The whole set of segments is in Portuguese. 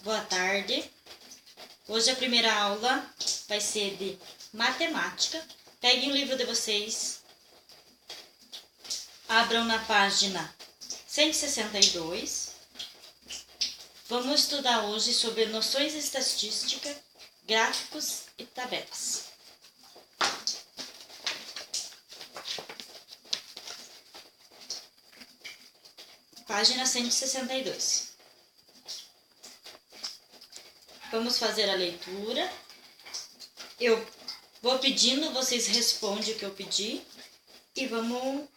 Boa tarde. Hoje a primeira aula vai ser de matemática. Peguem o livro de vocês, abram na página 162. Vamos estudar hoje sobre noções de estatística, gráficos e tabelas. Página 162. Vamos fazer a leitura. Eu vou pedindo, vocês respondem o que eu pedi e vamos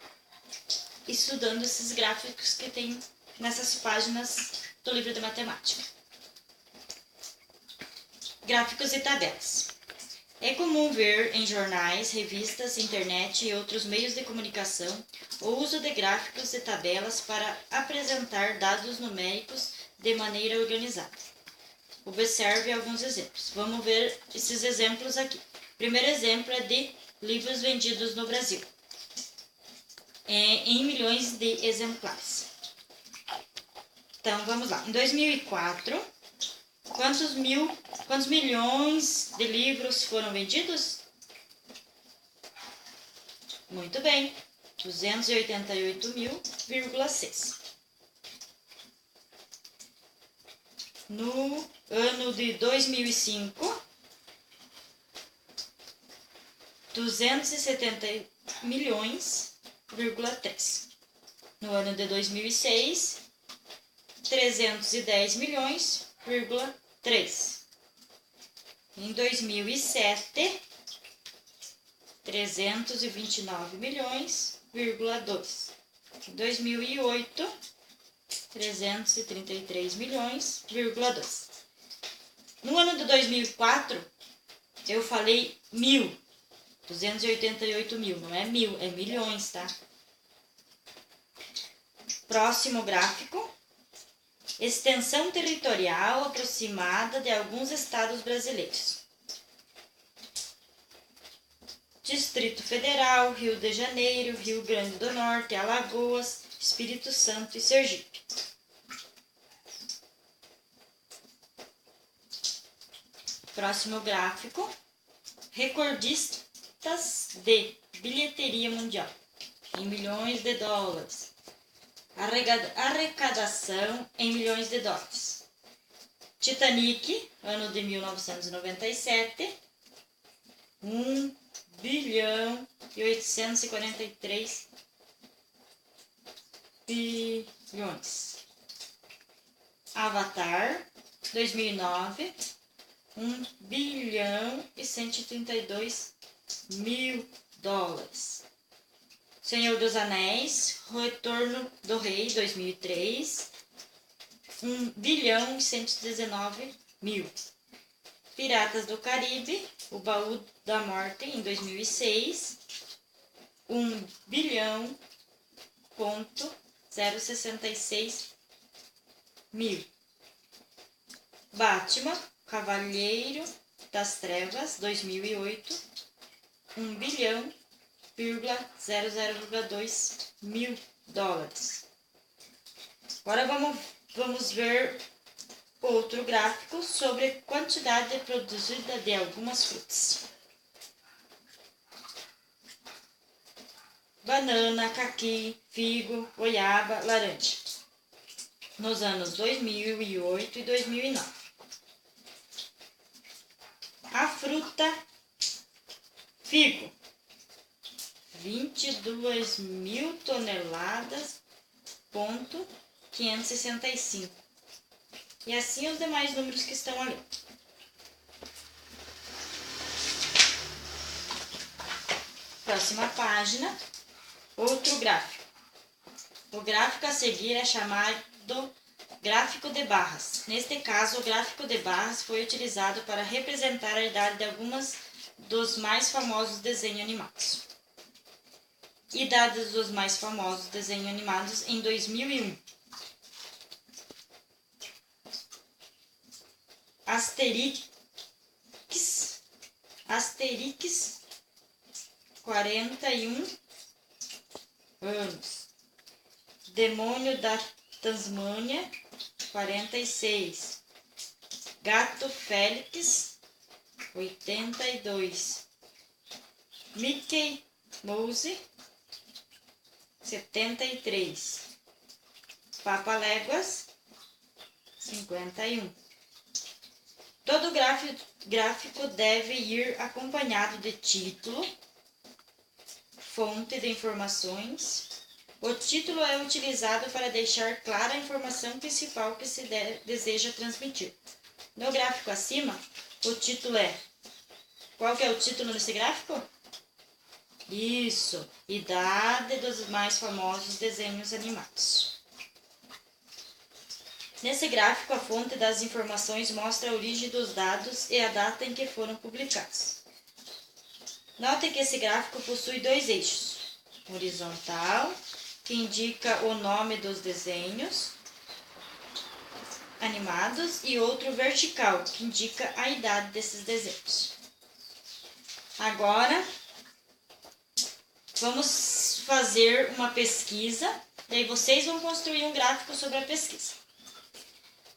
estudando esses gráficos que tem nessas páginas do livro de matemática. Gráficos e tabelas. É comum ver em jornais, revistas, internet e outros meios de comunicação o uso de gráficos e tabelas para apresentar dados numéricos de maneira organizada. Observe alguns exemplos. Vamos ver esses exemplos aqui. O primeiro exemplo é de livros vendidos no Brasil, em milhões de exemplares. Então, vamos lá. Em 2004, quantos milhões de livros foram vendidos? Muito bem, 288.000,6. No ano de 2005, 270 milhões,3. No ano de 2006, 310 milhões,3. Em 2007, 329 milhões,2. Em 2008, 333 milhões,2. No ano de 2004, eu falei 288 mil, não é mil, é milhões, tá? Próximo gráfico. Extensão territorial aproximada de alguns estados brasileiros. Distrito Federal, Rio de Janeiro, Rio Grande do Norte, Alagoas, Espírito Santo e Sergipe. Próximo gráfico. Recordistas de bilheteria mundial, em milhões de dólares. Arrecadação em milhões de dólares. Titanic, ano de 1997, 1 bilhão e 843 bilhões. Avatar, 2009, 1 bilhão e 132 mil dólares. Senhor dos Anéis, Retorno do Rei, 2003, 1 bilhão e 119 mil. Piratas do Caribe, O Baú da Morte, em 2006, 1 bilhão,066 mil. Batman, Cavaleiro das Trevas, 2008, 1 bilhão,00,2 mil dólares. Agora vamos ver outro gráfico sobre quantidade produzida de algumas frutas. Banana, caqui, figo, goiaba, laranja. Nos anos 2008 e 2009. A fruta figo, 22 mil toneladas, 565. E assim os demais números que estão ali. Próxima página, outro gráfico. O gráfico a seguir é chamado gráfico de barras. Neste caso, o gráfico de barras foi utilizado para representar a idade de algumas dos mais famosos desenhos animados. Idades dos mais famosos desenhos animados em 2001. Asterix, 41 anos. Demônio da Tasmânia, 46. Gato Félix, 82. Mickey Mouse, 73. Papaléguas, 51. Todo gráfico deve ir acompanhado de título, fonte de informações. O título é utilizado para deixar clara a informação principal que se deseja transmitir. No gráfico acima, o título é... Qual que é o título desse gráfico? Isso, idade dos mais famosos desenhos animados. Nesse gráfico, a fonte das informações mostra a origem dos dados e a data em que foram publicados. Note que esse gráfico possui dois eixos. Horizontal, que indica o nome dos desenhos animados, e outro vertical, que indica a idade desses desenhos. Agora, vamos fazer uma pesquisa, daí vocês vão construir um gráfico sobre a pesquisa.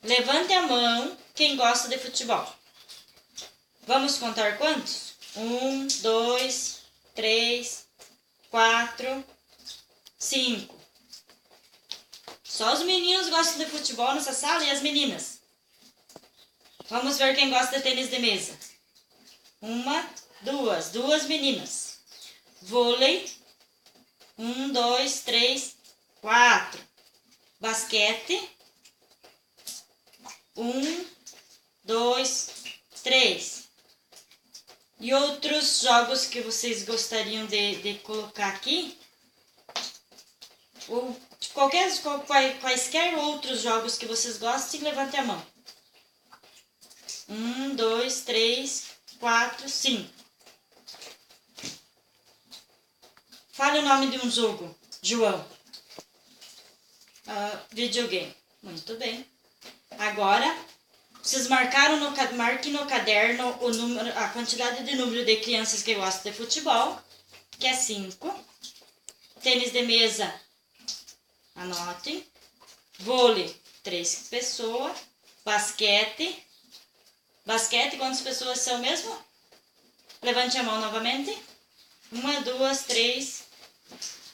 Levante a mão quem gosta de futebol. Vamos contar quantos? 1, 2, 3, 4, 5. Só os meninos gostam de futebol nessa sala e as meninas. Vamos ver quem gosta de tênis de mesa. 1, 2, 2 meninas. Vôlei, 1, 2, 3, 4. Basquete, 1, 2, 3. E outros jogos que vocês gostariam de colocar aqui? Ou quaisquer outros jogos que vocês gostem, levante a mão. 1, 2, 3, 4, 5. Fale o nome de um jogo, João. Videogame. Muito bem. Agora, vocês marquem no caderno a quantidade de número de crianças que gostam de futebol, que é 5. Tênis de mesa, anotem. Vôlei, 3 pessoas. Basquete. Basquete, quantas pessoas são mesmo? Levante a mão novamente. 1, 2, 3,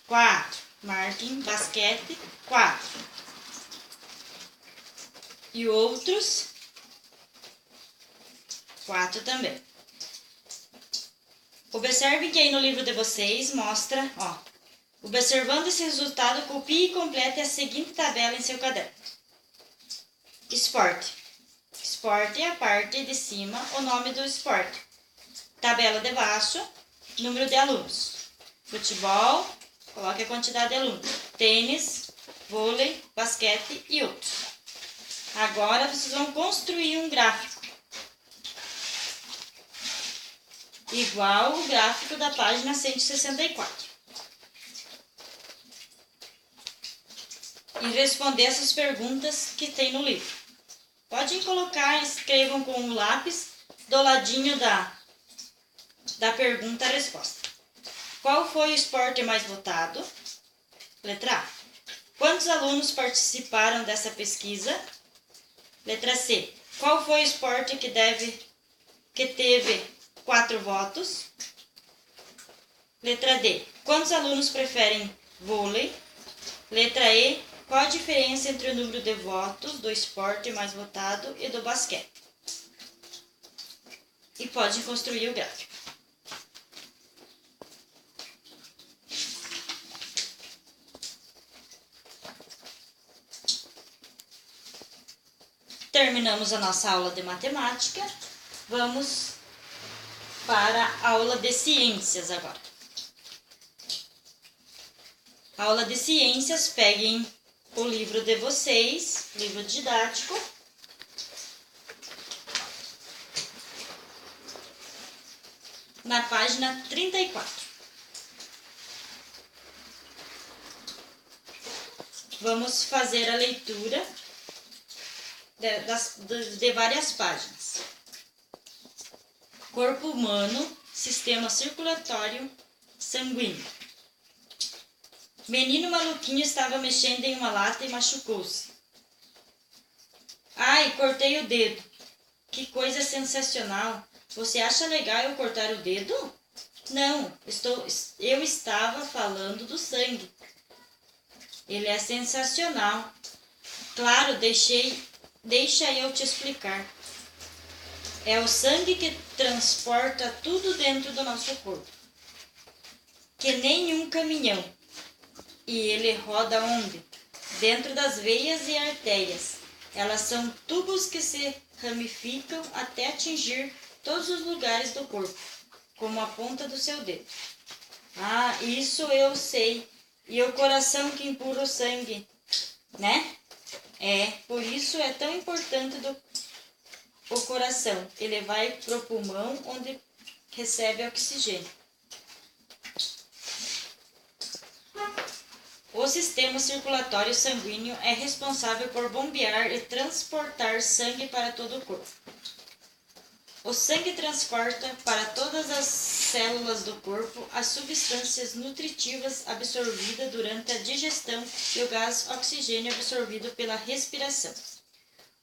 4. Marquem basquete, 4. E outros, 4 também. Observem que aí no livro de vocês mostra, observando esse resultado, copie e complete a seguinte tabela em seu caderno. Esporte. Esporte é a parte de cima, o nome do esporte. Tabela de baixo, número de alunos. Futebol, coloque a quantidade de alunos. Tênis, vôlei, basquete e outros. Agora vocês vão construir um gráfico. Igual o gráfico da página 164. E responder essas perguntas que tem no livro. Podem colocar, escrevam com um lápis do ladinho da pergunta a resposta. Qual foi o esporte mais votado? Letra A. Quantos alunos participaram dessa pesquisa? Letra C. Qual foi o esporte que teve 4 votos? Letra D. Quantos alunos preferem vôlei? Letra E. Qual a diferença entre o número de votos do esporte mais votado e do basquete? E pode construir o gráfico. Terminamos a nossa aula de matemática. Vamos para a aula de ciências agora. Aula de ciências, peguem o livro de vocês, livro didático. Na página 34. Vamos fazer a leitura de várias páginas. Corpo humano, sistema circulatório sanguíneo. Menino maluquinho estava mexendo em uma lata e machucou-se. Ai, cortei o dedo. Que coisa sensacional! Você acha legal eu cortar o dedo? Não, eu estava falando do sangue. Ele é sensacional. Claro, deixa eu te explicar. É o sangue que transporta tudo dentro do nosso corpo. Que nem um caminhão. E ele roda onde? Dentro das veias e artérias. Elas são tubos que se ramificam até atingir todos os lugares do corpo, como a ponta do seu dedo. Ah, isso eu sei. E o coração que empurra o sangue, né? Por isso é tão importante o coração. Ele vai pro pulmão, onde recebe oxigênio. O sistema circulatório sanguíneo é responsável por bombear e transportar sangue para todo o corpo. O sangue transporta para todas as células do corpo as substâncias nutritivas absorvidas durante a digestão e o gás oxigênio absorvido pela respiração.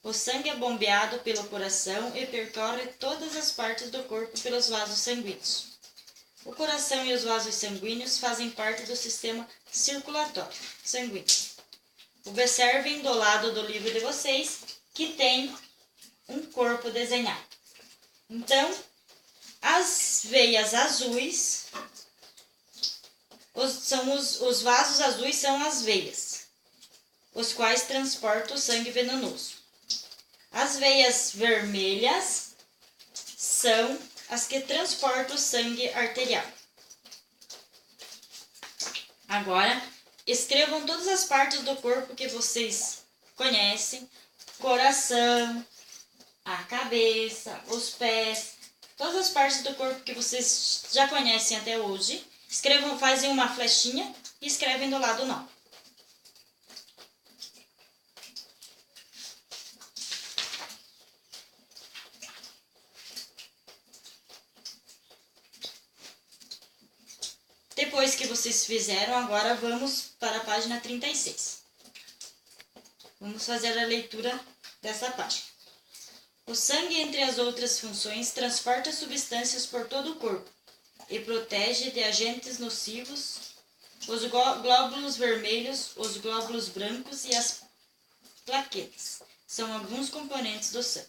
O sangue é bombeado pelo coração e percorre todas as partes do corpo pelos vasos sanguíneos. O coração e os vasos sanguíneos fazem parte do sistema circulatório sanguíneo. Observem do lado do livro de vocês que tem um corpo desenhado. Então, as veias azuis, os vasos azuis são as veias, os quais transportam o sangue venenoso. As veias vermelhas são as que transportam o sangue arterial. Agora, escrevam todas as partes do corpo que vocês conhecem: coração, a cabeça, os pés, todas as partes do corpo que vocês já conhecem até hoje. Escrevam, fazem uma flechinha e escrevem do lado o nome. Depois que vocês fizeram, agora vamos para a página 36. Vamos fazer a leitura dessa página. O sangue, entre as outras funções, transporta substâncias por todo o corpo e protege de agentes nocivos os glóbulos vermelhos, os glóbulos brancos e as plaquetas. São alguns componentes do sangue.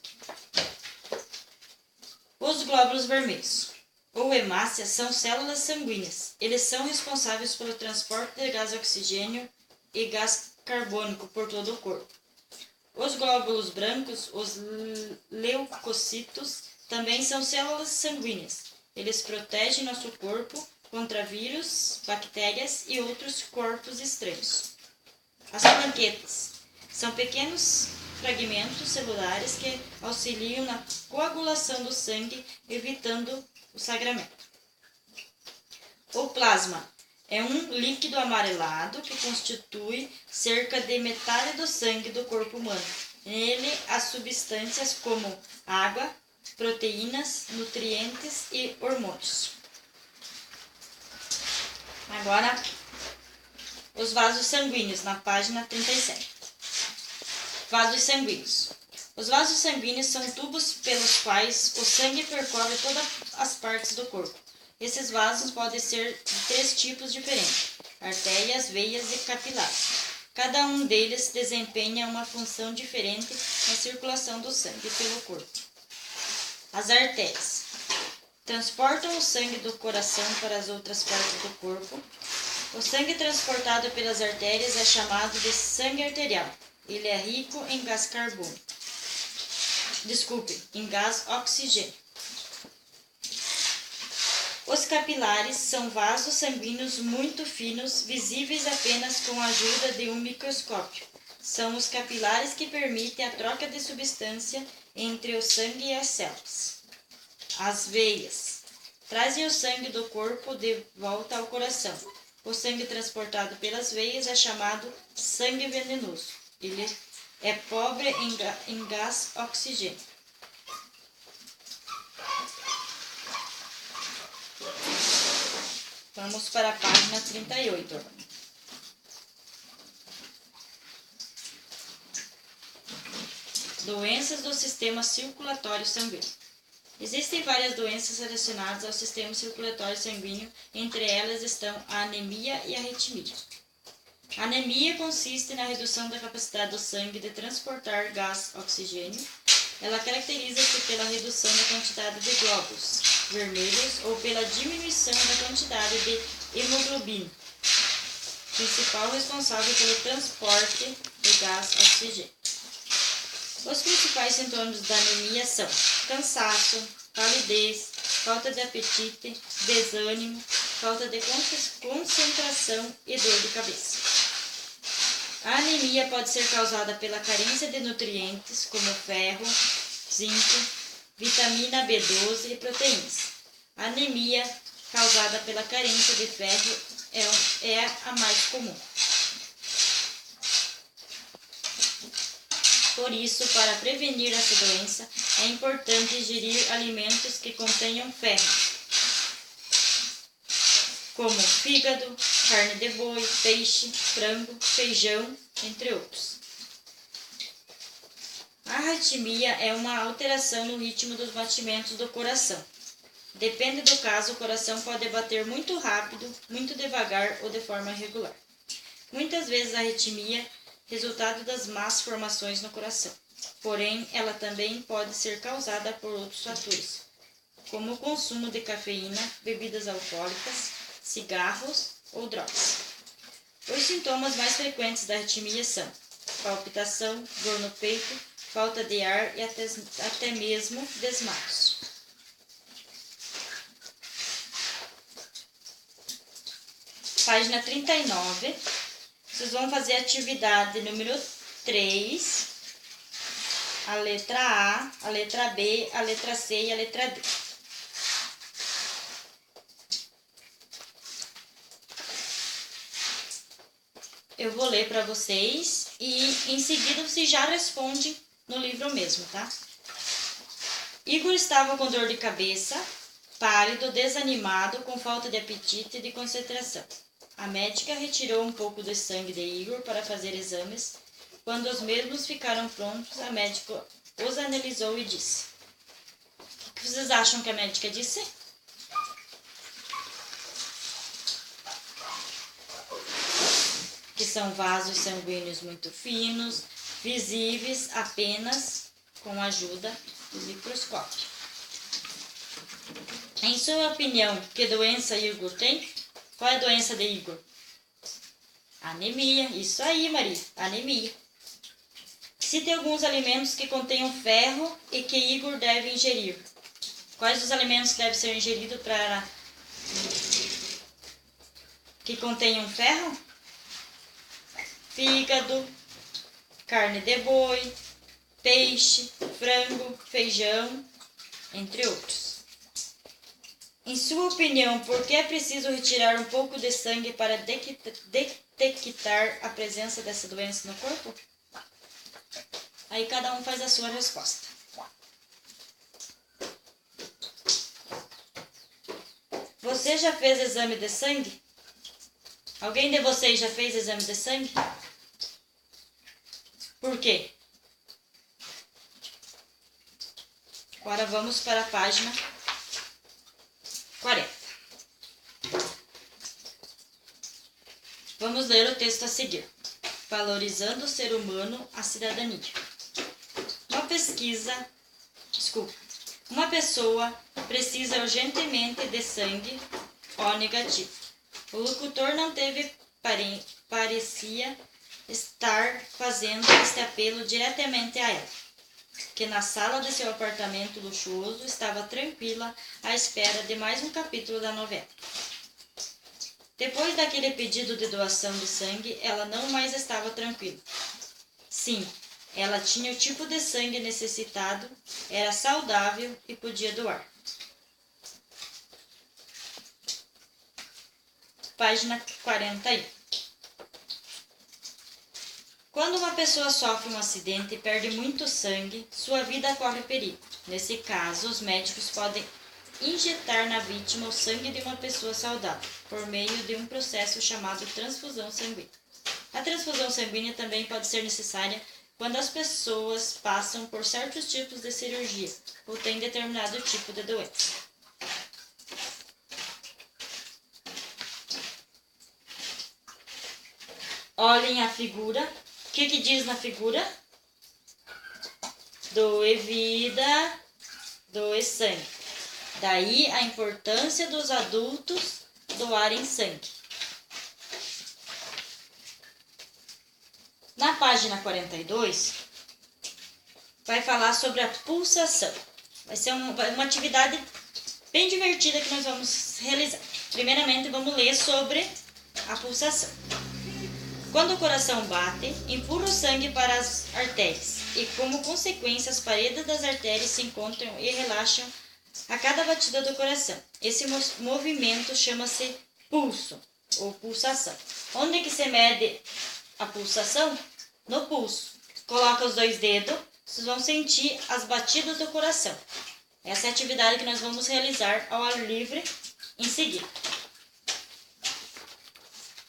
Os glóbulos vermelhos, ou hemácias, são células sanguíneas. Eles são responsáveis pelo transporte de gás oxigênio e gás carbônico por todo o corpo. Os glóbulos brancos, os leucocitos, também são células sanguíneas. Eles protegem nosso corpo contra vírus, bactérias e outros corpos estranhos. As plaquetas são pequenos fragmentos celulares que auxiliam na coagulação do sangue, evitando o sangramento. O plasma é um líquido amarelado que constitui cerca de metade do sangue do corpo humano. Nele há substâncias como água, proteínas, nutrientes e hormônios. Agora, os vasos sanguíneos, na página 37. Vasos sanguíneos. Os vasos sanguíneos são tubos pelos quais o sangue percorre todas as partes do corpo. Esses vasos podem ser de 3 tipos diferentes: artérias, veias e capilares. Cada um deles desempenha uma função diferente na circulação do sangue pelo corpo. As artérias transportam o sangue do coração para as outras partes do corpo. O sangue transportado pelas artérias é chamado de sangue arterial. Ele é rico em gás carbônico. Em gás oxigênio. Os capilares são vasos sanguíneos muito finos, visíveis apenas com a ajuda de um microscópio. São os capilares que permitem a troca de substância entre o sangue e as células. As veias trazem o sangue do corpo de volta ao coração. O sangue transportado pelas veias é chamado sangue venenoso. Ele é pobre em gás oxigênio. Vamos para a página 38. Doenças do sistema circulatório sanguíneo. Existem várias doenças relacionadas ao sistema circulatório sanguíneo, entre elas estão a anemia e a arritmia. A anemia consiste na redução da capacidade do sangue de transportar gás oxigênio. Ela caracteriza-se pela redução da quantidade de glóbulos vermelhos ou pela diminuição da quantidade de hemoglobina, principal responsável pelo transporte do gás oxigênio. Os principais sintomas da anemia são cansaço, palidez, falta de apetite, desânimo, falta de concentração e dor de cabeça. A anemia pode ser causada pela carência de nutrientes como ferro, zinco, vitamina B12 e proteínas. A anemia causada pela carência de ferro é a mais comum. Por isso, para prevenir essa doença, é importante ingerir alimentos que contenham ferro, como fígado, carne de boi, peixe, frango, feijão, entre outros. A arritmia é uma alteração no ritmo dos batimentos do coração. Depende do caso, o coração pode bater muito rápido, muito devagar ou de forma irregular. Muitas vezes a arritmia resultado das más formações no coração. Porém, ela também pode ser causada por outros fatores, como o consumo de cafeína, bebidas alcoólicas, cigarros ou drogas. Os sintomas mais frequentes da arritmia são palpitação, dor no peito, falta de ar e até mesmo desmaios. Página 39. Vocês vão fazer a atividade número 3, a letra A, a letra B, a letra C e a letra D. Eu vou ler para vocês e em seguida vocês já respondem no livro mesmo, tá? Igor estava com dor de cabeça, pálido, desanimado, com falta de apetite e de concentração. A médica retirou um pouco do sangue de Igor para fazer exames. Quando os mesmos ficaram prontos, a médica os analisou e disse: O que vocês acham que a médica disse? Que são vasos sanguíneos muito finos, visíveis apenas com a ajuda do microscópio. Em sua opinião, que doença Igor tem? Qual é a doença de Igor? Anemia. Isso aí, Maria. Anemia. Cite alguns alimentos que contenham ferro e que Igor deve ingerir. Quais os alimentos devem ser ingeridos para que contenham ferro? Fígado, carne de boi, peixe, frango, feijão, entre outros. Em sua opinião, por que é preciso retirar um pouco de sangue para detectar a presença dessa doença no corpo? Aí cada um faz a sua resposta. Você já fez exame de sangue? Alguém de vocês já fez exame de sangue? Por quê? Agora vamos para a página 40. Vamos ler o texto a seguir. Valorizando o ser humano, a cidadania. Uma pessoa precisa urgentemente de sangue O negativo. O locutor não parecia estar fazendo este apelo diretamente a ela, que na sala de seu apartamento luxuoso estava tranquila à espera de mais um capítulo da novela. Depois daquele pedido de doação de sangue, ela não mais estava tranquila. Sim, ela tinha o tipo de sangue necessitado, era saudável e podia doar. Página 41. Quando uma pessoa sofre um acidente e perde muito sangue, sua vida corre perigo. Nesse caso, os médicos podem injetar na vítima o sangue de uma pessoa saudável, por meio de um processo chamado transfusão sanguínea. A transfusão sanguínea também pode ser necessária quando as pessoas passam por certos tipos de cirurgia ou têm determinado tipo de doença. Olhem a figura. O que diz na figura? Doe vida, doe sangue. Daí a importância dos adultos doarem sangue. Na página 42, vai falar sobre a pulsação. Vai ser uma atividade bem divertida que nós vamos realizar. Primeiramente, vamos ler sobre a pulsação. Quando o coração bate, empurra o sangue para as artérias e, como consequência, as paredes das artérias se encontram e relaxam a cada batida do coração. Esse movimento chama-se pulso ou pulsação. Onde que se mede a pulsação? No pulso. Coloca os 2 dedos, vocês vão sentir as batidas do coração. Essa é a atividade que nós vamos realizar ao ar livre em seguida.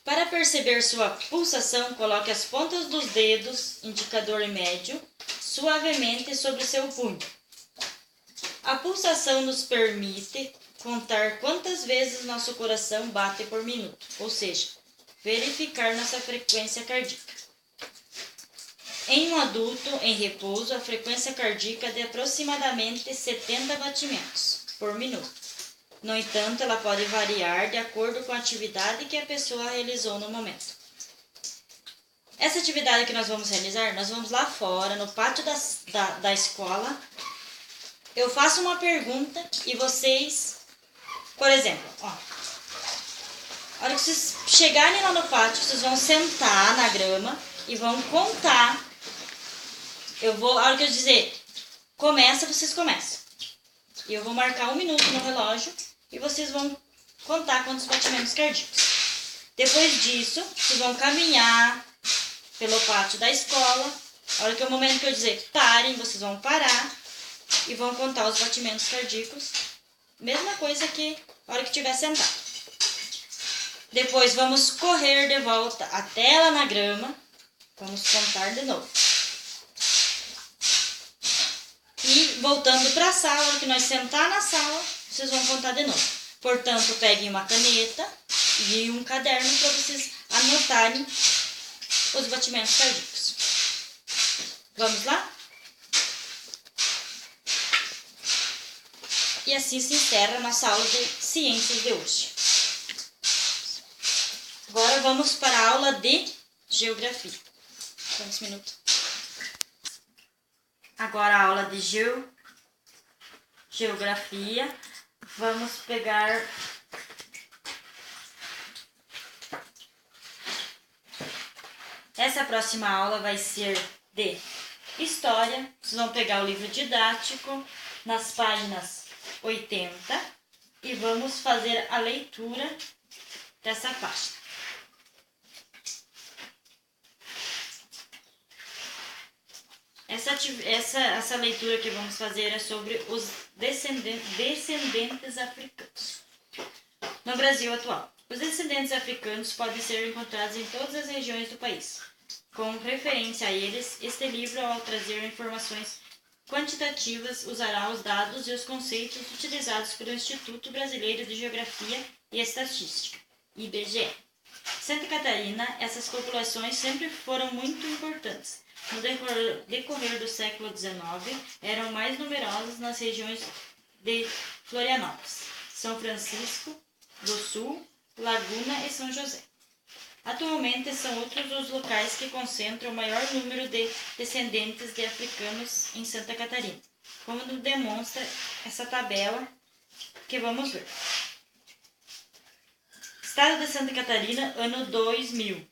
Para perceber sua pulsação, coloque as pontas dos dedos, indicador e médio, suavemente sobre seu punho. A pulsação nos permite contar quantas vezes nosso coração bate por minuto, ou seja, verificar nossa frequência cardíaca. Em um adulto em repouso, a frequência cardíaca é de aproximadamente 70 batimentos por minuto. No entanto, ela pode variar de acordo com a atividade que a pessoa realizou no momento. Essa atividade que nós vamos realizar, nós vamos lá fora, no pátio da escola. Eu faço uma pergunta e vocês, por exemplo, a hora que vocês chegarem lá no pátio, vocês vão sentar na grama e vão contar. A hora que eu dizer começa, vocês começam. E eu vou marcar 1 minuto no relógio e vocês vão contar quantos batimentos cardíacos. Depois disso, vocês vão caminhar pelo pátio da escola. A hora que é o momento que eu dizer parem, vocês vão parar e vão contar os batimentos cardíacos. Mesma coisa que a hora que estiver sentado. Depois vamos correr de volta até lá na grama. Vamos contar de novo. E voltando para a sala, a hora que nós sentar na sala, vocês vão contar de novo. Portanto, peguem uma caneta e um caderno para vocês anotarem os batimentos cardíacos. Vamos lá? E assim se encerra a nossa aula de ciências de hoje. Agora vamos para a aula de geografia. Quantos minutos? Agora a aula de geografia. Vamos pegar essa próxima aula vai ser de história. Vocês vão pegar o livro didático nas páginas 80 e vamos fazer a leitura dessa página. Essa leitura que vamos fazer é sobre os descendentes africanos. No Brasil atual, os descendentes africanos podem ser encontrados em todas as regiões do país. Com referência a eles, este livro, ao trazer informações quantitativas, usará os dados e os conceitos utilizados pelo Instituto Brasileiro de Geografia e Estatística, IBGE. Santa Catarina, essas populações sempre foram muito importantes. No decorrer do século XIX, eram mais numerosas nas regiões de Florianópolis, São Francisco do Sul, Laguna e São José. Atualmente, são outros os locais que concentram o maior número de descendentes de africanos em Santa Catarina, como demonstra essa tabela que vamos ver. Estado de Santa Catarina, ano 2000.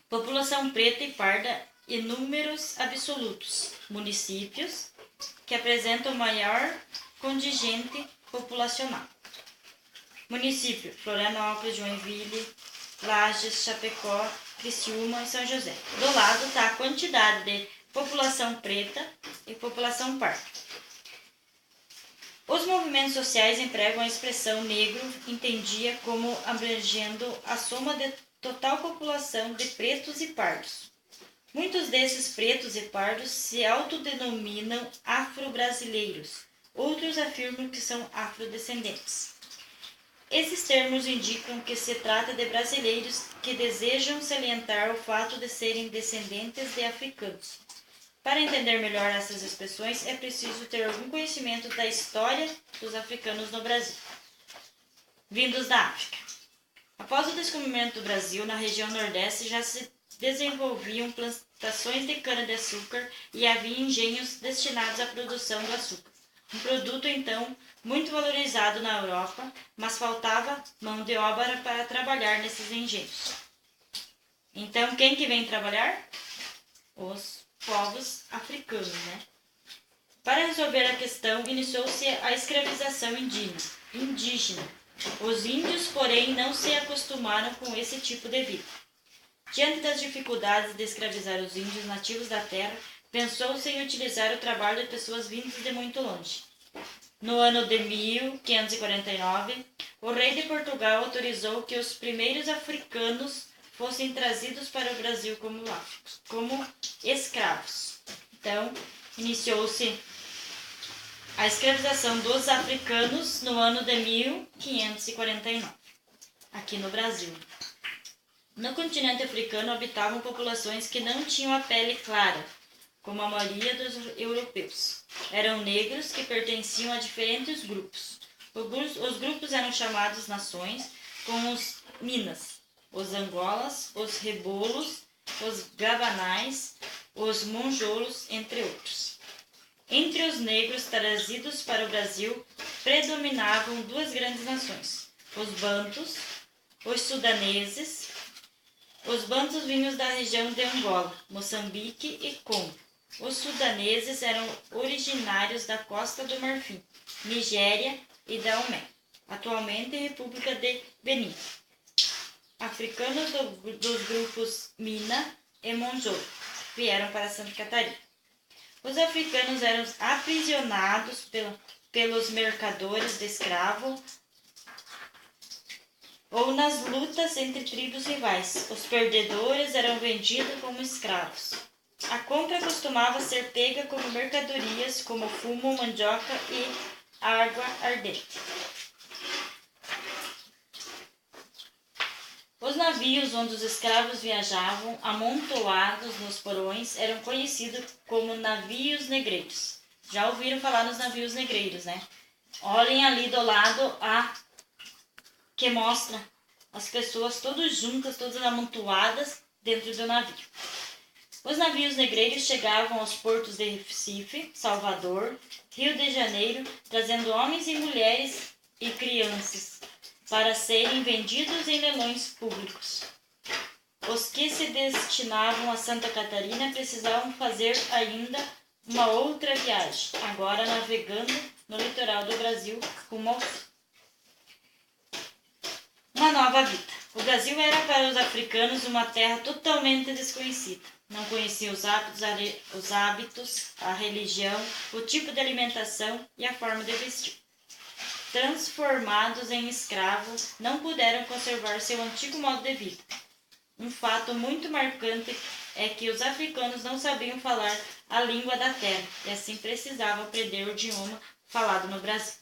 População preta e parda e números absolutos. Municípios que apresentam maior contingente populacional. Município: Florianópolis, Joinville, Lages, Chapecó, Criciúma e São José. Do lado está a quantidade de população preta e população parda. Os movimentos sociais empregam a expressão negro, entendia como abrangendo a soma de total população de pretos e pardos. Muitos desses pretos e pardos se autodenominam afro-brasileiros. Outros afirmam que são afrodescendentes. Esses termos indicam que se trata de brasileiros que desejam salientar o fato de serem descendentes de africanos. Para entender melhor essas expressões, é preciso ter algum conhecimento da história dos africanos no Brasil. Vindos da África. Após o descobrimento do Brasil, na região Nordeste já se desenvolviam plantações de cana-de-açúcar e havia engenhos destinados à produção do açúcar. Um produto, então, muito valorizado na Europa, mas faltava mão de obra para trabalhar nesses engenhos. Então, quem que vem trabalhar? Os povos africanos, né? Para resolver a questão, iniciou-se a escravização indígena. Os índios, porém, não se acostumaram com esse tipo de vida. Diante das dificuldades de escravizar os índios nativos da terra, pensou-se em utilizar o trabalho de pessoas vindas de muito longe. No ano de 1549, o rei de Portugal autorizou que os primeiros africanos fossem trazidos para o Brasil como escravos. Então, iniciou-se a escravização dos africanos no ano de 1549, aqui no Brasil. No continente africano habitavam populações que não tinham a pele clara, como a maioria dos europeus. Eram negros que pertenciam a diferentes grupos. Os grupos eram chamados nações, como os Minas, os Angolas, os Rebolos, os Gabanais, os Mongolos, entre outros. Entre os negros trazidos para o Brasil, predominavam duas grandes nações, os Bantus, os sudaneses. Os Bantus vinham da região de Angola, Moçambique e Congo. Os sudaneses eram originários da Costa do Marfim, Nigéria e Dahomey, atualmente República de Benin. Africanos dos grupos Mina e Monjolo vieram para Santa Catarina. Os africanos eram aprisionados pelos mercadores de escravo ou nas lutas entre tribos rivais. Os perdedores eram vendidos como escravos. A compra costumava ser pega como mercadorias, como fumo, mandioca e água ardente. Os navios onde os escravos viajavam, amontoados nos porões, eram conhecidos como navios negreiros. Já ouviram falar nos navios negreiros, né? Olhem ali do lado que mostra as pessoas todas juntas, todas amontoadas dentro do navio. Os navios negreiros chegavam aos portos de Recife, Salvador, Rio de Janeiro, trazendo homens e mulheres e crianças para serem vendidos em leilões públicos. Os que se destinavam a Santa Catarina precisavam fazer ainda uma outra viagem, agora navegando no litoral do Brasil rumo ao sul. Uma nova vida. O Brasil era para os africanos uma terra totalmente desconhecida. Não conheciam os hábitos, a religião, o tipo de alimentação e a forma de vestir. Transformados em escravos, não puderam conservar seu antigo modo de vida. Um fato muito marcante é que os africanos não sabiam falar a língua da terra e assim precisavam aprender o idioma falado no Brasil.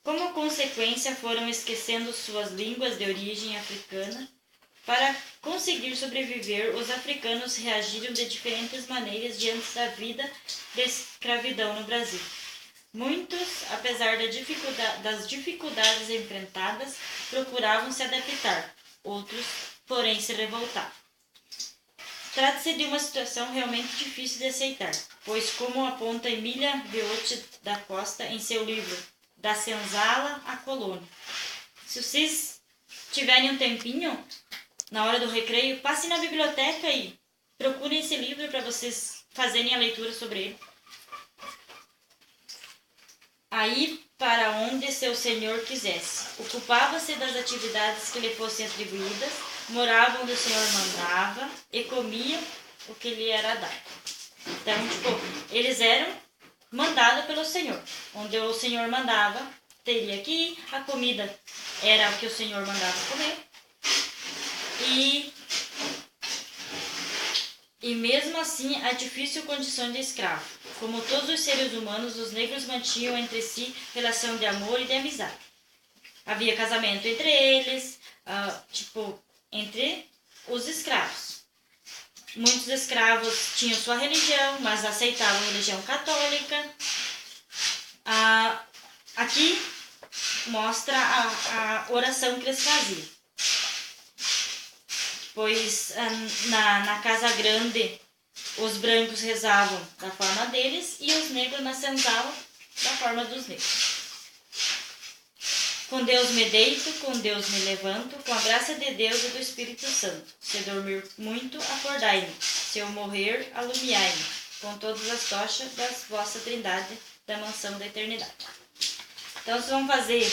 Como consequência, foram esquecendo suas línguas de origem africana. Para conseguir sobreviver, os africanos reagiram de diferentes maneiras diante da vida de escravidão no Brasil. Muitos, apesar das dificuldades enfrentadas, procuravam se adaptar. Outros, porém, se revoltavam. Trata-se de uma situação realmente difícil de aceitar, pois, como aponta Emília Viotti da Costa em seu livro Da Senzala à Colônia, se vocês tiverem um tempinho, na hora do recreio, passem na biblioteca e procurem esse livro para vocês fazerem a leitura sobre ele. Aí, para onde seu senhor quisesse. Ocupava-se das atividades que lhe fossem atribuídas, morava onde o senhor mandava e comia o que lhe era dado. Então, eles eram mandados pelo senhor. Onde o senhor mandava, teria que ir. A comida era o que o senhor mandava comer. E e mesmo assim a difícil condição de escravo. Como todos os seres humanos, os negros mantinham entre si relação de amor e de amizade. Havia casamento entre eles, entre os escravos. Muitos escravos tinham sua religião, mas aceitavam a religião católica. Aqui mostra a oração que eles faziam. Pois na casa grande os brancos rezavam da forma deles e os negros na senzala da forma dos negros. Com Deus me deito, com Deus me levanto, com a graça de Deus e do Espírito Santo. Se dormir muito, acordai-me. Se eu morrer, alumiai-me, com todas as tochas da vossa trindade, da mansão da eternidade. Então, vocês vão fazer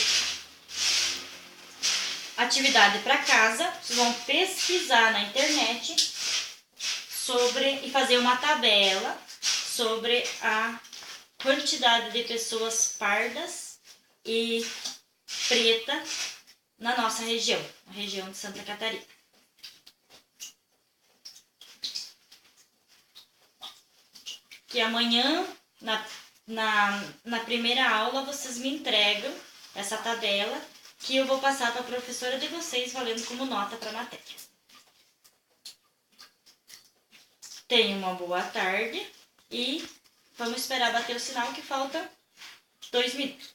atividade para casa, vocês vão pesquisar na internet e fazer uma tabela sobre a quantidade de pessoas pardas e preta na nossa região, a região de Santa Catarina. Que amanhã, na primeira aula, vocês me entregam essa tabela que eu vou passar para a professora de vocês, valendo como nota para a matéria. Tenham uma boa tarde e vamos esperar bater o sinal que falta 2 minutos.